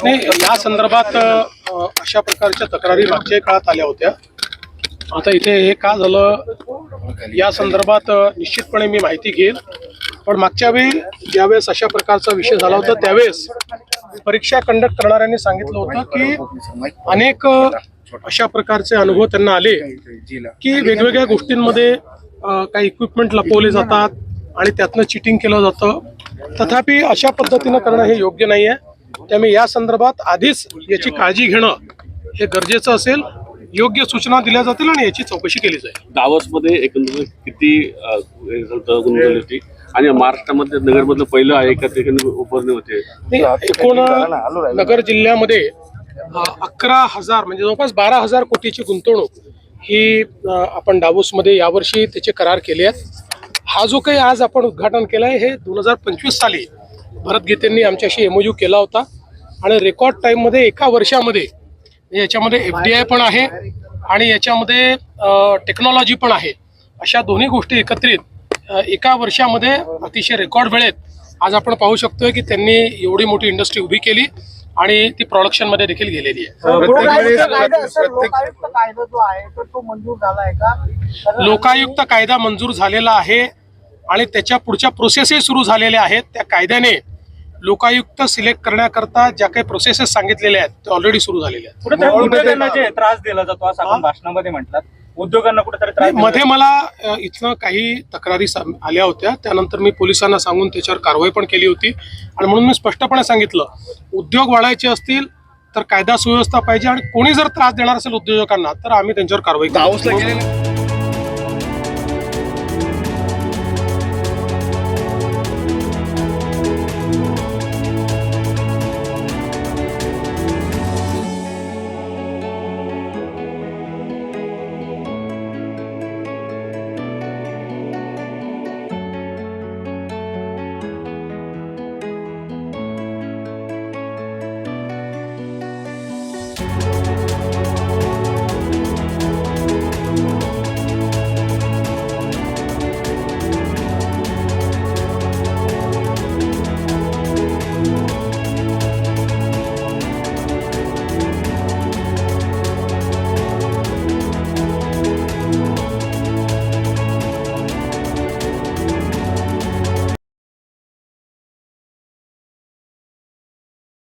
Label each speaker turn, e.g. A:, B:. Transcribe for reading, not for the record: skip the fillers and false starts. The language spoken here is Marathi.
A: नाही, या संदर्भात अशा प्रकारच्या तक्रारी मागच्या काळात आल्या होत्या. आता इथे हे का झालं या संदर्भात निश्चितपणे मी माहिती घेईल. पण मागच्या वेळी ज्यावेळेस अशा प्रकारचा विषय झाला होता त्यावेळेस परीक्षा कंडक्ट करणाऱ्यांनी सांगितलं होतं की अनेक अशा प्रकारचे अनुभव त्यांना आले की वेगवेगळ्या गोष्टींमध्ये काही इक्विपमेंट लपवले जातात आणि त्यातनं चिटिंग केलं जातं. तथापि अशा पद्धतीनं करणं हे योग्य नाही आहे. त्यामुळे या संदर्भात आधीच याची काळजी घेणं हे गरजेचं असेल. योग्य सूचना दिल्या जातील आणि याची चौकशी केली जाईल.
B: दावोसमध्ये एकंदरीत किती गुंतवणूक होती आणि महाराष्ट्रामध्ये नगरमधलं पहिलं आहे का ठिकाणी उभारणी होते?
A: एकूण नगर जिल्ह्यामध्ये 11,000 म्हणजे जवळपास 12,000 कोटीची गुंतवणूक ही आपण दावोसमध्ये यावर्षी त्याचे करार केले आहेत. हा जो काही आज आपण उद्घाटन केलं आहे हे 2025 साली भरत गीतेंनी आमच्याशी MOU केला होता आणि रेकॉर्ड टाईममध्ये एका वर्षामध्ये याच्यामध्ये FDI पण आहे आणि याच्यामध्ये टेक्नॉलॉजी पण आहे. अशा दोन्ही गोष्टी एकत्रित एका वर्षामध्ये अतिशय रेकॉर्ड वेळेत आज आपण पाहू शकतोय की त्यांनी एवढी मोठी इंडस्ट्री उभी केली आणि ती प्रोडक्शन मध्ये देखील गेलेली आहे. लोकायुक्त कायदा मंजूर झालेला आहे आणि त्याच्या पुढच्या प्रोसेसही सुरू झालेल्या आहेत. त्या कायद्याने लोकायुक्त सिलेक्ट करण्याकरता ज्या काही प्रोसेसेस सांगितलेल्या आहेत ते ऑलरेडी सुरू झालेले आहेत.
C: उद्योगांना जे त्रास दिला जातो असं आपण भाषणामध्ये म्हटलं, उद्योगांना कुठेतरी त्रास
A: मध्ये मला इथनं काही तक्रारी आल्या होत्या. त्यानंतर मी पोलिसांना सांगून त्याच्यावर कारवाई पण केली होती आणि म्हणून मी स्पष्टपणे सांगितलं उद्योग वाढायचे असतील तर कायदा सुव्यवस्था पाहिजे आणि कोणी जर त्रास देणार असेल उद्योजकांना तर आम्ही त्यांच्यावर कारवाई करू.